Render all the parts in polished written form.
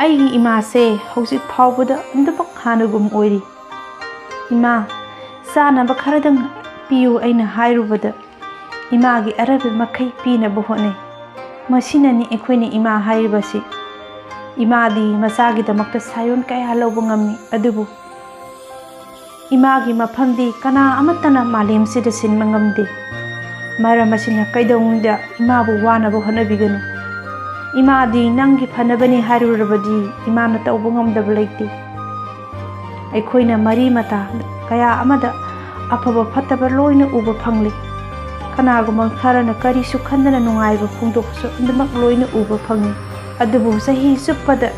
ꯑꯩꯒꯤ ꯏꯃꯥꯁꯦ ꯍꯧꯖꯤꯛ ꯐꯥꯎꯕꯗ ꯑꯃꯇ ꯍꯥꯟꯅꯒꯨꯝ ꯑꯣꯏꯔꯤ꯫ ꯏꯃꯥ, ꯆꯥꯅꯕ ꯈꯔꯗꯪ ꯄꯤꯌꯨ ꯑꯩꯅ ꯍꯥꯏꯔꯨꯕꯗ ꯏꯃꯥꯒꯤ ꯑꯔꯩꯕ ꯃꯈꯩ ꯄꯤꯅꯕ ꯍꯣꯠꯅꯩ꯫ ꯃꯁꯤꯅꯅꯤ ꯑꯩꯈꯣꯏꯅ ꯏꯃꯥ ꯍꯥꯏꯔꯤꯕꯁꯤ꯫ ꯏꯃꯥꯗꯤ ꯃꯆꯥꯒꯤꯗꯃꯛꯇ ꯁꯥꯌꯣꯟ ꯀꯌꯥ ꯂꯧꯕ ꯉꯝꯃꯤ, ꯑꯗꯨꯕꯨ ꯏꯃꯥꯒꯤ ꯃꯐꯝꯗꯤ ꯀꯅꯥ ꯑꯃꯠꯇꯅ ꯃꯥꯂꯦꯝꯁꯤꯗ ꯁꯤꯟꯕ ꯉꯝꯗꯦ꯫ ꯃꯔꯝ ꯑꯁꯤꯅ ꯀꯩꯗꯧꯅꯨꯡꯗ ꯏꯃꯥꯕꯨ ꯋꯥꯅꯕ ꯍꯣꯠꯅꯕꯤꯒꯅꯨ꯫ ꯏꯃꯥꯗꯤ ꯅꯪꯒꯤ ꯐꯅꯕꯅꯤ ꯍꯥꯏꯔꯨꯔꯕꯗꯤ ꯏꯃꯥꯅ ꯇꯧꯕ ꯉꯝꯗꯕ ꯂꯩꯇꯦ꯫ ꯑꯩꯈꯣꯏꯅ ꯃꯔꯤ ꯃꯇꯥ ꯀꯌా ꯑꯃꯗ ꯑꯐꯕ ꯐꯠꯇꯕ ꯂꯣꯏꯅ ꯎꯕ ꯐꯪꯂꯤ꯫ ꯀꯅꯥꯒꯨꯝꯕ ꯈꯔꯅ ꯀꯔꯤꯁꯨ ꯈꯟꯗꯅ ꯅꯨꯡꯉꯥꯏꯕ ꯐꯣꯡꯗꯣꯛꯄꯁꯨ ꯑꯗꯨꯃꯛ ꯂꯣꯏꯅ ꯎꯕ ꯐꯪꯏ꯫ ꯑꯗꯨꯕꯨ ꯆꯍꯤ ꯆꯨꯞꯄꯗ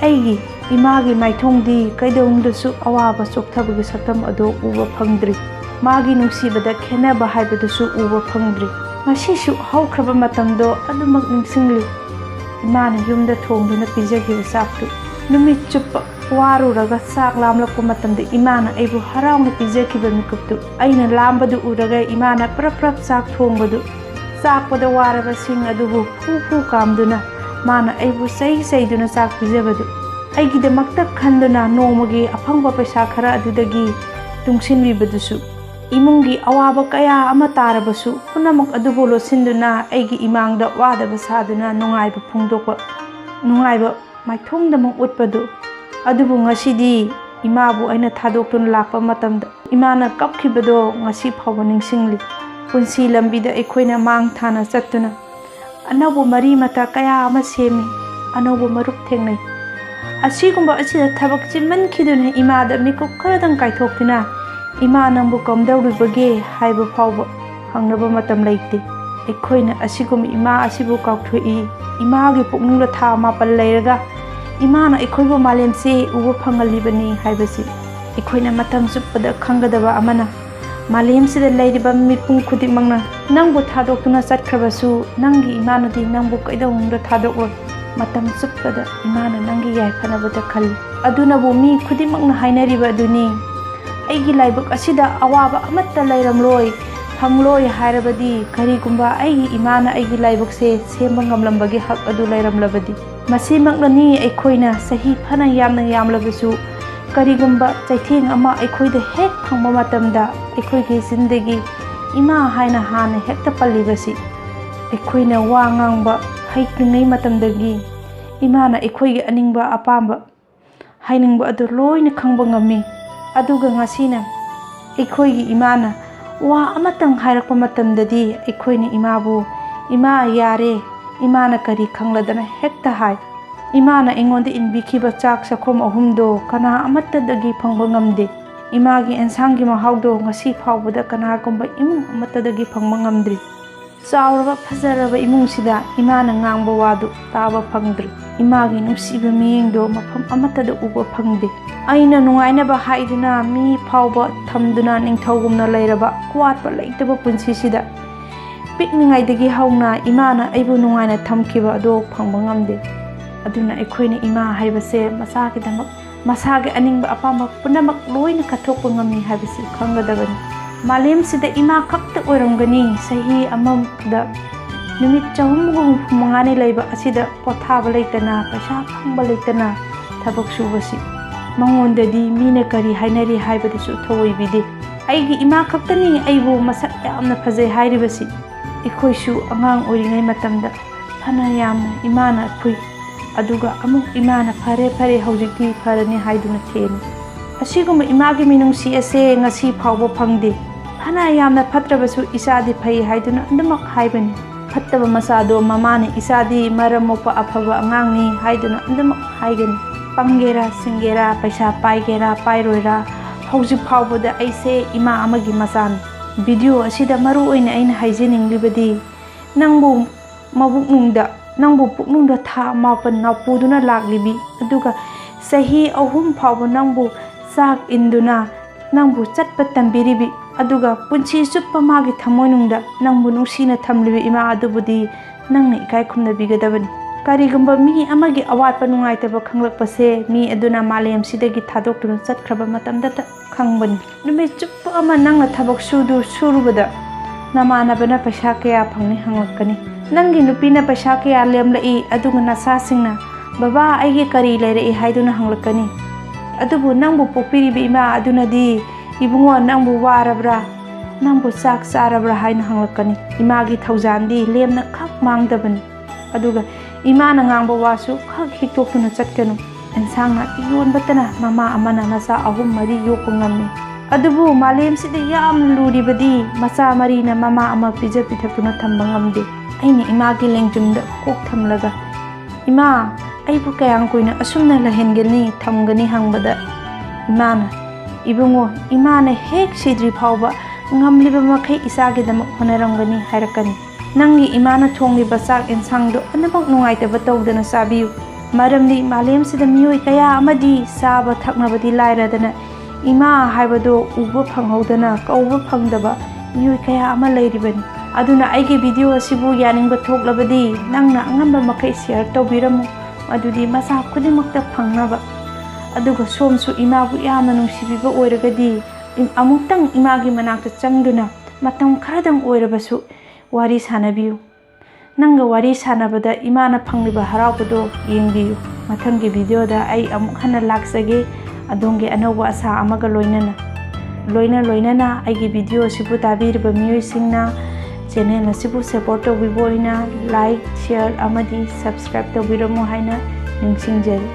ꯑꯩꯒꯤ ꯏꯃꯥꯒꯤ ꯃꯥꯏꯊꯣꯡꯗꯤ ꯀꯩꯗꯧꯅꯨꯡꯗꯁꯨ ꯑꯋꯥꯕ ꯆꯣꯛꯊꯕꯒꯤ ꯁꯛꯇꯝ ꯑꯗꯨ ꯎꯕ ꯐꯪꯗ꯭ꯔꯤ꯫ ꯃꯥꯒꯤ ꯅꯨꯡꯁꯤꯕꯗ ꯈꯦꯟꯅꯕ ꯍꯥꯏꯕꯗꯨꯁꯨ ꯎꯕ ꯐꯪꯗ꯭ꯔꯤ꯫ ꯉꯁꯤꯁꯨ ꯍꯧꯈ꯭ꯔꯕ ꯃꯇꯝꯗꯣ ꯑꯗꯨꯃꯛ ꯅꯤꯡꯁꯤꯡꯂꯤ꯫ ꯏꯃꯥꯅ ꯌꯨꯝꯗ ꯊꯣꯡꯗꯨꯅ ꯄꯤꯖꯈꯤꯕ ꯆꯥꯛꯇꯨ ꯅꯨꯃꯤꯠ ꯆꯨꯞꯄ ꯋꯥꯔꯨꯔꯒ ꯆꯥꯛ ꯂꯥꯝꯂꯛꯄ ꯃꯇꯝꯗ ꯏꯃꯥꯅ ꯑꯩꯕꯨ ꯍꯔꯥꯎꯅ ꯄꯤꯖꯈꯤꯕ ꯃꯤꯀꯨꯞꯇꯨ ꯑꯩꯅ ꯂꯥꯝꯕꯗꯨ ꯎꯔꯒ ꯏꯃꯥꯅ ꯄ꯭ꯔꯞ ꯄ꯭ꯔꯞ ꯆꯥꯛ ꯊꯣꯡꯕꯗꯨ, ꯆꯥꯛꯄꯗ ꯋꯥꯔꯕ ꯁꯤꯡ ꯑꯗꯨꯕꯨ ꯐꯨ ꯐꯨ ꯀꯥꯝꯗꯨꯅ ꯃꯥꯅ ꯑꯩꯕꯨ ꯆꯩꯗꯨꯅ ꯆꯥꯛ ꯄꯤꯖꯕꯗꯨ ꯑꯩꯒꯤꯗꯃꯛꯇ ꯈꯟꯗꯨꯅ ꯅꯣꯡꯃꯒꯤ ꯑꯐꯪꯕ ꯄꯩꯁꯥ ꯈꯔ ꯑꯗꯨꯗꯒꯤ ꯇꯨꯡꯁꯤꯟꯕꯤꯕꯗꯨꯁꯨ, ꯏꯃꯨꯡꯒꯤ ꯑꯋꯥꯕ ꯀꯌꯥ ꯑꯃ ꯇꯥꯔꯕꯁꯨ ꯄꯨꯝꯅꯃꯛ ꯑꯗꯨꯕꯨ ꯂꯣꯠꯁꯤꯟꯗꯨꯅ ꯑꯩꯒꯤ ꯏꯃꯥꯡꯗ ꯋꯥꯗꯕ ꯁꯥꯗꯨꯅ ꯅꯨꯡꯉꯥꯏꯕ ꯐꯣꯡꯗꯣꯛꯄ, ꯅꯨꯡꯉꯥꯏꯕ ꯃꯥꯏꯊꯣꯡꯗꯃꯛ ꯎꯠꯄꯗꯨ꯫ ꯑꯗꯨꯕꯨ ꯉꯁꯤꯗꯤ ꯏꯃꯥꯕꯨ ꯑꯩꯅ ꯊꯥꯗꯣꯛꯇꯨꯅ ꯂꯥꯛꯄ ꯃꯇꯝꯗ ꯏꯃꯥꯅ ꯀꯞꯈꯤꯕꯗꯣ ꯉꯁꯤ ꯐꯥꯎꯕ ꯅꯤꯡꯁꯤꯡꯂꯤ꯫ ꯄꯨꯟꯁꯤ ꯂꯝꯕꯤꯗ ꯑꯩꯈꯣꯏꯅ ꯃꯥꯡ ꯊꯥꯅ ꯆꯠꯇꯨꯅ ꯑꯅꯧꯕ ꯃꯔꯤ ꯃꯇꯥ ꯀꯌꯥ ꯑꯃ ꯁꯦꯝꯃꯤ, ꯑꯅꯧꯕ ꯃꯔꯨꯞ ꯊꯦꯡꯅꯩ꯫ ꯑꯁꯤꯒꯨꯝꯕ ꯑꯁꯤꯗ ꯊꯕꯛ ꯆꯤꯟꯃꯟꯈꯤꯗꯨꯅ ꯏꯃꯥꯗ ꯃꯤꯀꯨꯞ ꯈꯔꯗꯪ ꯀꯥꯏꯊꯣꯛꯇꯨꯅ ꯏꯃꯥ ꯅꯪꯕꯨ ꯀꯝꯗꯧꯔꯤꯕꯒꯦ ꯍꯥꯏꯕ ꯐꯥꯎꯕ ꯍꯪꯅꯕ ꯃꯇꯝ ꯂꯩꯇꯦ꯫ ꯑꯩꯈꯣꯏꯅ ꯑꯁꯤꯒꯨꯝꯕ ꯏꯃꯥ ꯑꯁꯤꯕꯨ ꯀꯥꯎꯊꯣꯛꯏ꯫ ꯏꯃꯥꯒꯤ ꯄꯨꯛꯅꯨꯡꯗ ꯊꯥ 9 ꯂꯩꯔꯒ ꯏꯃꯥꯅ ꯑꯩꯈꯣꯏꯕꯨ ꯃꯥꯂꯦꯝꯁꯦ ꯎꯕ ꯐꯪꯍꯜꯂꯤꯕꯅꯤ ꯍꯥꯏꯕꯁꯤ ꯑꯩꯈꯣꯏꯅ ꯃꯇꯝ ꯆꯨꯞꯄꯗ ꯈꯪꯒꯗꯕ ꯑꯃꯅ, ꯃꯥꯂꯦꯝꯁꯤꯗ ꯂꯩꯔꯤꯕ ꯃꯤꯄꯨꯝ ꯈꯨꯗꯤꯡꯃꯛꯅ ꯅꯪꯕꯨ ꯊꯥꯗꯣꯛꯇꯨꯅ ꯆꯠꯈ꯭ꯔꯕꯁꯨ ꯅꯪꯒꯤ ꯏꯃꯥꯅꯗꯤ ꯅꯪꯕꯨ ꯀꯩꯗꯧꯅꯨꯡꯗ ꯊꯥꯗꯣꯛꯂꯣꯏ꯫ ꯃꯇꯝ ꯆꯨꯞꯄꯗ ꯏꯃꯥꯅ ꯅꯪꯒꯤ ꯌꯥꯏꯐꯅꯕꯗ ꯈꯜꯂꯤ꯫ ꯑꯗꯨꯅꯕꯨ ꯃꯤ ꯈꯨꯗꯤꯡꯃꯛꯅ ꯍꯥꯏꯅꯔꯤꯕ ꯑꯗꯨꯅꯤ, ꯑꯩꯒꯤ ꯂꯥꯏꯕꯛ ꯑꯁꯤꯗ ꯑꯋꯥꯕ ꯑꯃꯠꯇ ꯂꯩꯔꯝꯂꯣꯏ, ꯐꯪꯂꯣꯏ ꯍꯥꯏꯔꯕꯗꯤ ꯀꯔꯤꯒꯨꯝꯕ ꯑꯩꯒꯤ ꯏꯃꯥꯅ ꯑꯩꯒꯤ ꯂꯥꯏꯕꯛꯁꯦ ꯁꯦꯝꯕ ꯉꯝꯂꯝꯕꯒꯤ ꯍꯛ ꯑꯗꯨ ꯂꯩꯔꯝꯂꯕꯗꯤ, ꯃꯁꯤꯃꯛꯅꯅꯤ ꯑꯩꯈꯣꯏꯅ ꯆꯍꯤ ꯐꯅ ꯌꯥꯝꯅ ꯌꯥꯝꯂꯕꯁꯨ ꯀꯔꯤꯒꯨꯝꯕ ꯆꯩꯊꯦꯡ ꯑꯃ ꯑꯩꯈꯣꯏꯗ ꯍꯦꯛ ꯐꯪꯕ ꯃꯇꯝꯗ ꯑꯩꯈꯣꯏꯒꯤ ꯆꯤꯟꯗꯒꯤ ꯏꯃꯥ ꯍꯥꯏꯅ ꯍꯥꯟꯅ ꯍꯦꯛꯇ ꯄꯜꯂꯤꯕꯁꯤ꯫ ꯑꯩꯈꯣꯏꯅ ꯋꯥ ꯉꯥꯡꯕ ꯍꯩꯇ꯭ꯔꯤꯉꯩ ꯃꯇꯝꯗꯒꯤ ꯏꯃꯥꯅ ꯑꯩꯈꯣꯏꯒꯤ ꯑꯅꯤꯡꯕ ꯑꯄꯥꯝꯕ ꯍꯥꯏꯅꯤꯡꯕ ꯑꯗꯨ ꯂꯣꯏꯅ ꯈꯪꯕ ꯉꯝꯃꯤ꯫ ꯑꯗꯨꯒ ꯉꯁꯤꯅ ꯑꯩꯈꯣꯏꯒꯤ ꯏꯃꯥꯅ ꯋꯥ ꯑꯃꯇꯪ ꯍꯥꯏꯔꯛꯄ ꯃꯇꯝꯗꯗꯤ ꯑꯩꯈꯣꯏꯅ ꯏꯃꯥꯕꯨ "ꯏꯃꯥ ꯌꯥꯔꯦ", ꯏꯃꯥꯅ ꯀꯔꯤ ꯈꯪꯂꯗꯅ ꯍꯦꯛꯇ ꯍꯥꯏ꯫ ꯏꯃꯥꯅ ꯑꯩꯉꯣꯟꯗ ꯏꯟꯕꯤꯈꯤꯕ ꯆꯥꯛ ꯆꯥꯈꯣꯝ 3ꯗꯣ ꯀꯅꯥ ꯑꯃꯠꯇꯗꯒꯤ ꯐꯪꯕ ꯉꯝꯗꯦ꯫ ꯏꯃꯥꯒꯤ ꯑꯦꯟꯁꯥꯡꯒꯤ ꯃꯍꯥꯎꯗꯣ ꯉꯁꯤ ꯐꯥꯎꯕꯗ ꯀꯅꯥꯒꯨꯝꯕ ꯏꯃꯨꯡ ꯑꯃꯠꯇꯗꯒꯤ ꯐꯪꯕ ꯉꯝꯗ꯭ꯔꯤ꯫ ꯆꯥꯎꯔꯕ ꯐꯖꯔꯕ ꯏꯃꯨꯡꯁꯤꯗ ꯏꯃꯥꯅ ꯉꯥꯡꯕ ꯋꯥꯗꯨ ꯇꯥꯕ ꯐꯪꯗ꯭ꯔꯤ꯫ ꯏꯃꯥꯒꯤ ꯅꯨꯡꯁꯤꯕ ꯃꯤꯠꯌꯦꯡꯗꯣ ꯃꯐꯝ ꯑꯃꯠꯇꯗ ꯎꯕ ꯐꯪꯗꯦ꯫ ꯑꯩꯅ ꯅꯨꯡꯉꯥꯏꯅꯕ ꯍꯥꯏꯗꯨꯅ ꯃꯤ ꯐꯥꯎꯕ ꯊꯝꯗꯨꯅ ꯅꯤꯡꯊꯧꯒꯨꯝꯅ ꯂꯩꯔꯕ ꯑꯋꯥꯠꯄ ꯂꯩꯇꯕ ꯄꯨꯟꯁꯤꯁꯤꯗ ꯄꯤꯛꯂꯤꯉꯩꯗꯒꯤ ꯍꯧꯅ ꯏꯃꯥꯅ ꯑꯩꯕꯨ ꯅꯨꯡꯉꯥꯏꯅ ꯊꯝꯈꯤꯕ ꯑꯗꯨ ꯐꯪꯕ ꯉꯝꯗꯦ꯫ ꯑꯗꯨꯅ ꯑꯩꯈꯣꯏꯅ ꯏꯃꯥ ꯍꯥꯏꯕꯁꯦ ꯃꯆꯥꯒꯤꯗꯃꯛ ꯃꯁꯥꯒꯤ ꯑꯅꯤꯡꯕ ꯑꯄꯥꯝꯕ ꯄꯨꯝꯅꯃꯛ ꯂꯣꯏꯅ ꯀꯠꯊꯣꯛꯄ ꯉꯝꯃꯤ ꯍꯥꯏꯕꯁꯤ ꯈꯪꯒꯗꯕꯅꯤ꯫ ꯃꯥꯂꯦꯝꯁꯤꯗ ꯏꯃꯥ ꯈꯛꯇ ꯑꯣꯏꯔꯝꯒꯅꯤ ꯆꯍꯤ ꯑꯃꯗ ꯅꯨꯃꯤꯠ 365ꯅꯤ ꯂꯩꯕ ꯑꯁꯤꯗ ꯄꯣꯊꯥꯕ ꯂꯩꯇꯅ, ꯄꯩꯁꯥ ꯐꯪꯕ ꯂꯩꯇꯅ ꯊꯕꯛ ꯁꯨꯕꯁꯤ꯫ ꯃꯉꯣꯟꯗꯗꯤ ꯃꯤꯅ ꯀꯔꯤ ꯍꯥꯏꯅꯔꯤ ꯍꯥꯏꯕꯗꯨꯁꯨ ꯊꯧꯑꯣꯏꯕꯤꯗꯦ꯫ ꯑꯩꯒꯤ ꯏꯃꯥ ꯈꯛꯇꯅꯤ ꯑꯩꯕꯨ ꯃꯁꯛ ꯌꯥꯝꯅ ꯐꯖꯩ ꯍꯥꯏꯔꯤꯕꯁꯤ꯫ ꯑꯩꯈꯣꯏꯁꯨ ꯑꯉꯥꯡ ꯑꯣꯏꯔꯤꯉꯩ ꯃꯇꯝꯗ ꯐꯅ ꯌꯥꯝꯅ ꯏꯃꯥꯅ ꯐꯨꯏ, ꯑꯗꯨꯒ ꯑꯃꯨꯛ ꯏꯃꯥꯅ "ꯐꯔꯦ ꯐꯔꯦ ꯍꯧꯖꯤꯛꯇꯤ ꯐꯔꯅꯤ" ꯍꯥꯏꯗꯨꯅ ꯊꯦꯝꯃꯤ꯫ ꯑꯁꯤꯒꯨꯝꯕ ꯏꯃꯥꯒꯤ ꯃꯤꯅꯨꯡꯁꯤ ꯑꯁꯦ ꯉꯁꯤ ꯐꯥꯎꯕ ꯐꯪꯗꯦ꯫ ꯐꯅ ꯌꯥꯝꯅ ꯐꯠꯇ꯭ꯔꯕꯁꯨ ꯏꯆꯥꯗꯤ ꯐꯩ ꯍꯥꯏꯗꯨꯅ ꯑꯗꯨꯃꯛ ꯍꯥꯏꯕꯅꯤ꯫ ꯐꯠꯇꯕ ꯃꯆꯥꯗꯣ ꯃꯃꯥꯅ "ꯏꯆꯥꯗꯤ ꯃꯔꯝ ꯃꯣꯛꯄ ꯑꯐꯕ ꯑꯉꯥꯡꯅꯤ" ꯍꯥꯏꯗꯨꯅ ꯑꯗꯨꯃꯛ ꯍꯥꯏꯒꯅꯤ꯫ ꯄꯪꯒꯦꯔꯥ ꯁꯤꯡꯒꯦꯔꯥ, ꯄꯩꯁꯥ ꯄꯥꯏꯒꯦꯔꯥ ꯄꯥꯏꯔꯣꯏꯔꯥ, ꯍꯧꯖꯤꯛ ꯐꯥꯎꯕꯗ ꯑꯩꯁꯦ ꯏꯃꯥ ꯑꯃꯒꯤ ꯃꯆꯥꯅꯤ꯫ ꯚꯤꯗꯤꯑꯣ ꯑꯁꯤꯗ ꯃꯔꯨꯑꯣꯏꯅ ꯑꯩꯅ ꯍꯥꯏꯖꯅꯤꯡꯂꯤꯕꯗꯤ, ꯅꯪꯕꯨ ꯄꯨꯛꯅꯨꯡꯗ ꯊꯥ 9 ꯅꯥꯎꯄꯨꯗꯨꯅ ꯂꯥꯛꯂꯤꯕꯤ, ꯑꯗꯨꯒ ꯆꯍꯤ 3 ꯐꯥꯎꯕ ꯅꯪꯕꯨ ꯆꯥꯛ ꯏꯟꯗꯨꯅ ꯅꯪꯕꯨ ꯆꯠꯄ ꯇꯝꯕꯤꯔꯤꯕꯤ, ꯑꯗꯨꯒ ꯄꯨꯟꯁꯤ ꯆꯨꯞꯄ ꯃꯥꯒꯤ ꯊꯃꯣꯏꯅꯨꯡꯗ ꯅꯪꯕꯨ ꯅꯨꯡꯁꯤꯅ ꯊꯝꯂꯤꯕ ꯏꯃꯥ ꯑꯗꯨꯕꯨꯗꯤ ꯅꯪꯅ ꯏꯀꯥꯏ ꯈꯨꯝꯅꯕꯤꯒꯗꯕꯅꯤ꯫ ꯀꯔꯤꯒꯨꯝꯕ ꯃꯤ ꯑꯃꯒꯤ ꯑꯋꯥꯠꯄ ꯅꯨꯡꯉꯥꯏꯇꯕ ꯈꯪꯂꯛꯄꯁꯦ ꯃꯤ ꯑꯗꯨꯅ ꯃꯥꯂꯦꯝꯁꯤꯗꯒꯤ ꯊꯥꯗꯣꯛꯇꯨꯅ ꯆꯠꯈ꯭ꯔꯕ ꯃꯇꯝꯗꯇ ꯈꯪꯕꯅꯤ꯫ ꯅꯨꯃꯤꯠ ꯆꯨꯞꯄ ꯑꯃ ꯅꯪꯅ ꯊꯕꯛ ꯁꯨꯔꯨꯕꯗ ꯅꯃꯥꯟꯅꯕꯅ "ꯄꯩꯁꯥ ꯀꯌꯥ ꯐꯪꯏ" ꯍꯪꯂꯛꯀꯅꯤ꯫ ꯅꯪꯒꯤ ꯅꯨꯄꯤꯅ "ꯄꯩꯁꯥ ꯀꯌꯥ ꯂꯦꯝꯂꯛꯏ", ꯑꯗꯨꯒ ꯅꯆꯥꯁꯤꯡꯅ ꯕꯕꯥ ꯑꯩꯒꯤ ꯀꯔꯤ ꯂꯩꯔꯛꯏ ꯍꯥꯏꯗꯨꯅ ꯍꯪꯂꯛꯀꯅꯤ꯫ ꯑꯗꯨꯕꯨ ꯅꯪꯕꯨ ꯄꯣꯛꯄꯤꯔꯤꯕ ꯏꯃꯥ ꯑꯗꯨꯅꯗꯤ ꯏꯕꯨꯡꯉꯣ ꯅꯪꯕꯨ ꯋꯥꯔꯕ꯭ꯔꯥ, ꯅꯪꯕꯨ ꯆꯥꯛ ꯆꯥꯔꯕ꯭ꯔꯥ ꯍꯥꯏꯅ ꯍꯪꯂꯛꯀꯅꯤ꯫ ꯏꯃꯥꯒꯤ ꯊꯧꯖꯥꯟꯗꯤ ꯂꯦꯝꯅ ꯈꯛ ꯃꯥꯡꯗꯕꯅꯤ꯫ ꯑꯗꯨꯒ ꯏꯃꯥꯅ ꯉꯥꯡꯕ ꯋꯥꯁꯨ ꯈꯛ ꯍꯤꯛꯇꯣꯛꯇꯨꯅ ꯆꯠꯀꯅꯨ꯫ ꯑꯦꯟꯁꯥꯡ ꯅꯥꯄꯤ ꯌꯣꯟꯕꯇꯅ ꯃꯃꯥ ꯑꯃꯅ ꯃꯆꯥ 3-4 ꯌꯣꯛꯄ ꯉꯝꯃꯤ꯫ ꯑꯗꯨꯕꯨ ꯃꯥꯂꯦꯝꯁꯤꯗ ꯌꯥꯝꯅ ꯂꯨꯔꯤꯕꯗꯤ ꯃꯆꯥ 4ꯅ ꯃꯃꯥ ꯑꯃ ꯄꯤꯖ ꯄꯤꯊꯛꯇꯨꯅ ꯊꯝꯕ ꯉꯝꯗꯦ꯫ ꯑꯩꯅ ꯏꯃꯥꯒꯤ ꯂꯦꯡꯖꯨꯝꯗ ꯀꯣꯛ ꯊꯝꯂꯒ ꯏꯃꯥ ꯑꯩꯕꯨ ꯀꯌꯥꯝ ꯀꯨꯏꯅ ꯑꯁꯨꯝꯅ ꯂꯩꯍꯟꯒꯅꯤ ꯊꯝꯒꯅꯤ ꯍꯪꯕꯗ ꯏꯃꯥꯅ ꯏꯕꯨꯡꯉꯣ ꯏꯃꯥꯅ ꯍꯦꯛ ꯁꯤꯗ꯭ꯔꯤ ꯐꯥꯎꯕ ꯉꯝꯂꯤꯕ ꯃꯈꯩ ꯏꯆꯥꯒꯤꯗꯃꯛ ꯍꯣꯠꯅꯔꯝꯒꯅꯤ ꯍꯥꯏꯔꯛꯀꯅꯤ꯫ ꯅꯪꯒꯤ ꯏꯃꯥꯅ ꯊꯣꯡꯂꯤꯕ ꯆꯥꯛ ꯑꯦꯟꯁꯥꯡꯗꯣ ꯑꯗꯨꯃꯛ ꯅꯨꯡꯉꯥꯏꯇꯕ ꯇꯧꯗꯅ ꯆꯥꯕꯤꯌꯨ꯫ ꯃꯔꯝꯗꯤ マꯂꯦꯝꯁꯤꯗ ꯃꯤꯑꯣꯏ ꯀꯌꯥ ꯑꯃꯗꯤ ꯆꯥꯕ ꯊꯛꯅꯕꯗꯤ ꯂꯥꯏꯔꯗꯅ ꯏꯃꯥ ꯍꯥꯏꯕꯗꯣ ꯎꯕ ꯐꯪꯍꯧꯗꯅ ꯀꯧꯕ ꯐꯪꯗꯕ ꯃꯤꯑꯣꯏ ꯀꯌꯥ ꯑꯃ ꯂꯩꯔꯤꯕꯅꯤ꯫ ꯑꯗꯨꯅ ꯑꯩꯒꯤ ꯚꯤꯗꯤꯑꯣ ꯑꯁꯤꯕꯨ ꯌꯥꯅꯤꯡꯕ ꯊꯣꯛꯂꯕꯗꯤ ꯅꯪꯅ ꯑꯉꯝꯕ ꯃꯈꯩ ꯁꯦꯌꯔ ꯇꯧꯕꯤꯔꯝꯃꯨ, ꯃꯗꯨꯗꯤ ꯃꯆꯥ ꯈꯨꯗꯤꯡꯃꯛꯇ ꯐꯪꯅꯕ꯫ ꯑꯗꯨꯒ ꯁꯣꯝꯁꯨ ꯏꯃꯥꯕꯨ ꯌꯥꯝꯅ ꯅꯨꯡꯁꯤꯕꯤꯕ ꯑꯣꯏꯔꯒꯗꯤ ꯑꯃꯨꯛꯇꯪ ꯏꯃꯥꯒꯤ ꯃꯅꯥꯛꯇ ꯆꯪꯗꯨꯅ ꯃꯇꯝ ꯈꯔꯗꯪ ꯑꯣꯏꯔꯕꯁꯨ ꯋꯥꯔꯤ ꯁꯥꯟꯅꯕꯤꯌꯨ꯫ ꯅꯪꯒ ꯋꯥꯔꯤ ꯁꯥꯟꯅꯕꯗ ꯏꯃꯥꯅ ꯐꯪꯂꯤꯕ ꯍꯔꯥꯎꯕꯗꯣ ꯌꯦꯡꯕꯤꯌꯨ꯫ ꯃꯊꯪꯒꯤ ꯚꯤꯗꯤꯑꯣꯗ ꯑꯩ ꯑꯃꯨꯛ ꯍꯟꯅ ꯂꯥꯛꯆꯒꯦ ꯑꯗꯣꯝꯒꯤ ꯑꯅꯧꯕ ꯑꯁꯥ ꯑꯃꯒ ꯂꯣꯏꯅꯅ ꯑꯩꯒꯤ ꯚꯤꯗꯤꯑꯣ ꯑꯁꯤꯕꯨ ꯇꯥꯕꯤꯔꯤꯕ ꯃꯤꯑꯣꯏꯁꯤꯡꯅ ꯆꯦꯅꯦꯜ ꯑꯁꯤꯕꯨ ꯁꯄꯣꯔꯠ ꯇꯧꯕꯤꯕ ꯑꯣꯏꯅ ꯂꯥꯏꯛ, ꯁꯦꯌꯔ ꯑꯃꯗꯤ ꯁꯕꯁꯀ꯭ꯔꯥꯏꯕ ꯇꯧꯕꯤꯔꯝꯃꯨ ꯍꯥꯏꯅ ꯅꯤꯡꯁꯤꯡꯖꯔꯤ꯫